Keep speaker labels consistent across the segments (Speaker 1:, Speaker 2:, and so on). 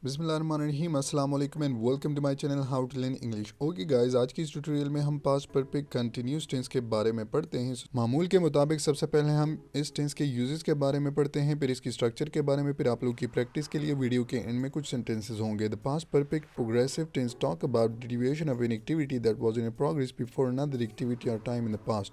Speaker 1: बिस्मिल्लाहिर्रहमानिर्रहीम, अस्सलाम वालेकुम and welcome to my channel how to learn English. Okay guys, आज की इस ट्यूटोरियल में हम पास्ट परफेक्ट कंटिन्यूस टेंस के बारे में पढ़ते हैं। मामूल के मुताबिक सबसे पहले हम इस टेंस के यूजेस के बारे में पढ़ते हैं, फिर इसकी स्ट्रक्चर के बारे में, फिर आप लोग की प्रैक्टिस के लिए वीडियो के एंड में कुछ सेंटेंसेस होंगे। The past perfect progressive tense talk about the duration of an activity that was in progress before another activity और टाइम इन द पास्ट।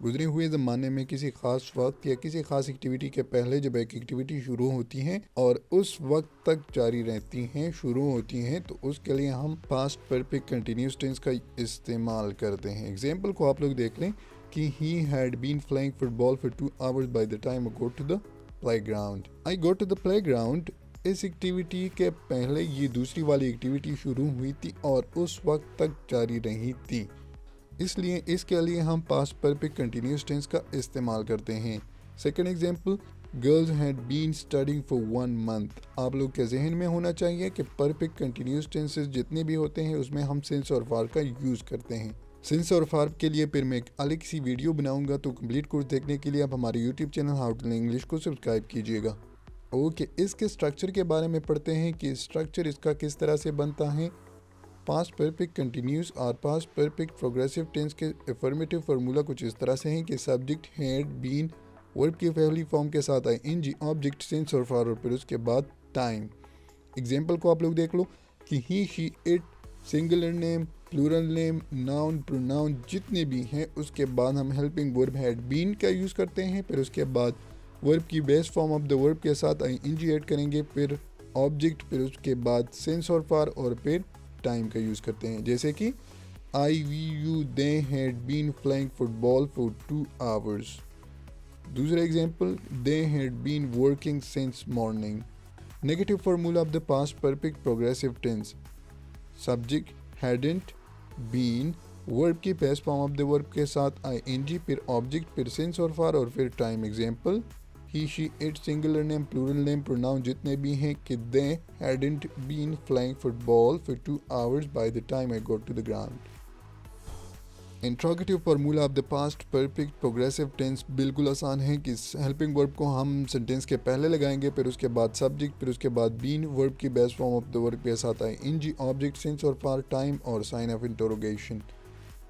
Speaker 1: गुजरे हुए ज़माने में किसी ख़ास वक्त या किसी ख़ास एक्टिविटी के पहले जब एक एक्टिविटी शुरू होती है और उस वक्त तक जारी रहती हैं, शुरू होती हैं, तो उसके लिए हम पास्ट परफेक्ट कंटिन्यूस टेंस का इस्तेमाल करते हैं। एग्जाम्पल को आप लोग देख लें कि he had been playing football for 2 hours by the time I go to the playground. I go to the playground, इस एक्टिविटी के पहले ये दूसरी वाली एक्टिविटी शुरू हुई थी और उस वक्त तक जारी रही थी, इसलिए इसके लिए हम पास्ट परफेक्ट कंटिन्यूस टेंस का इस्तेमाल करते हैं। Second example, girls had been studying for 1 month. आप लोग के जहन में होना चाहिए कि परफेक्ट कंटिन्यूस टेंसेस जितने भी होते हैं उसमें हम सिंस और फार का यूज़ करते हैं। सिंस और फार के लिए फिर मैं एक अलग सी वीडियो बनाऊंगा, तो कंप्लीट कोर्स देखने के लिए आप हमारे YouTube channel how to learn English को सब्सक्राइब कीजिएगा। ओके, इसके स्ट्रक्चर के बारे में पढ़ते हैं कि स्ट्रक्चर इसका किस तरह से बनता है। पास्ट परफेक्ट कंटिन्यूस और पास्ट परफेक्ट प्रोग्रेसिव टेंस के अफर्मेटिव फार्मूला कुछ इस तरह से हैं कि सब्जेक्ट हैड बीन वर्ब की पहली फॉर्म के साथ आए ing ऑब्जेक्ट सिंस और फॉर और फिर उसके बाद टाइम। एग्जाम्पल को आप लोग देख लो कि he she it, singular name, plural name, noun, pronoun जितने भी हैं उसके बाद हम हेल्पिंग वर्ब हैड बीन का यूज़ करते हैं, फिर उसके बाद वर्ब की best form of the verb के साथ ing ऐड करेंगे, फिर ऑब्जेक्ट, फिर उसके बाद सिंस और फॉर और फिर टाइम का यूज़ करते हैं। जैसे कि I we you they had been playing football for 2 hours. दूसरा example, they had been working since morning. Negative formula of the past perfect progressive tense, subject hadn't been, verb की best form of the verb के साथ ing, फिर object, फिर since और for और फिर time. Example, he she it, singular name, plural name, pronoun जितने भी हैं कि they hadn't been playing football for 2 hours by the time I got to the ground. Interrogative formula of the past perfect progressive tense बिल्कुल आसान है कि helping verb को हम सेंटेंस के पहले लगाएंगे, फिर उसके बाद सब्जेक्ट, फिर उसके बाद बीन, वर्ब की best form of the verb के साथ आए ing ऑब्जेक्ट, सिंस और फॉर, टाइम और साइन ऑफ इंटरोगेशन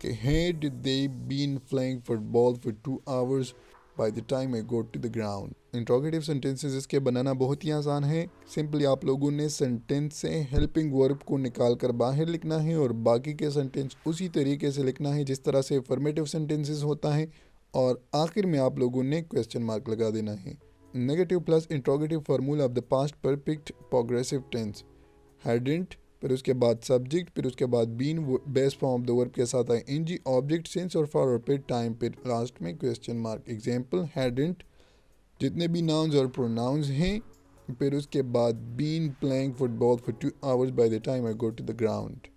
Speaker 1: कि had they been playing football for 2 hours by the time I go to the ground. Interrogative sentences इसके बनाना बहुत ही आसान है। सिंपली आप लोगों ने सेंटेंस से हेल्पिंग वर्ब को निकाल कर बाहर लिखना है और बाकी के सेंटेंस उसी तरीके से लिखना है जिस तरह से अफर्मेटिव सेंटेंसेस होता है, और आखिर में आप लोगों ने क्वेश्चन मार्क लगा देना है। Negative plus interrogative formula of the past perfect progressive tense, hadn't, फिर उसके बाद सब्जेक्ट, फिर उसके बाद been, best form of the verb के साथ आए ing ऑब्जेक्ट, सिंस और फॉर और फिर टाइम, फिर लास्ट में क्वेश्चन मार्क। एग्जांपल, हैडंट जितने भी नाउन्स और प्रोनाउंस हैं, फिर उसके बाद been playing football for 2 hours by the time I go to the ground.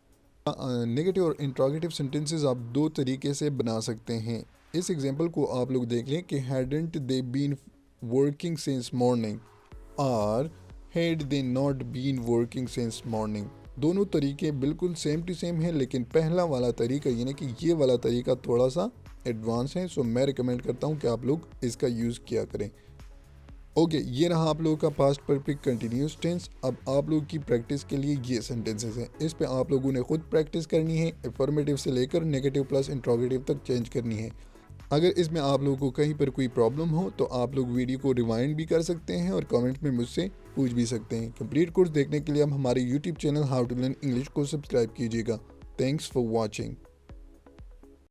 Speaker 1: Negative और इंट्रोगेटिव सेंटेंसेस आप दो तरीके से बना सकते हैं। इस एग्जांपल को आप लोग देख लें कि hadn't they been working since morning और had they not been working since morning. दोनों तरीके बिल्कुल सेम टू सेम हैं, लेकिन पहला वाला तरीका यानी कि ये वाला तरीका थोड़ा सा एडवांस है, सो मैं रिकमेंड करता हूँ कि आप लोग इसका यूज़ किया करें। ओके, ये रहा आप लोगों का पास्ट परफेक्ट कंटिन्यूस टेंस। अब आप लोग की प्रैक्टिस के लिए ये सेंटेंसेस हैं, इस पे आप लोगों ने खुद प्रैक्टिस करनी है, अफर्मेटिव से लेकर नेगेटिव प्लस इंट्रोगेटिव तक चेंज करनी है। अगर इसमें आप लोगों को कहीं पर कोई प्रॉब्लम हो तो आप लोग वीडियो को रिवाइंड भी कर सकते हैं और कमेंट में मुझसे पूछ भी सकते हैं। कंप्लीट कोर्स देखने के लिए आप हमारे YouTube channel how to learn English को सब्सक्राइब कीजिएगा। Thanks for watching.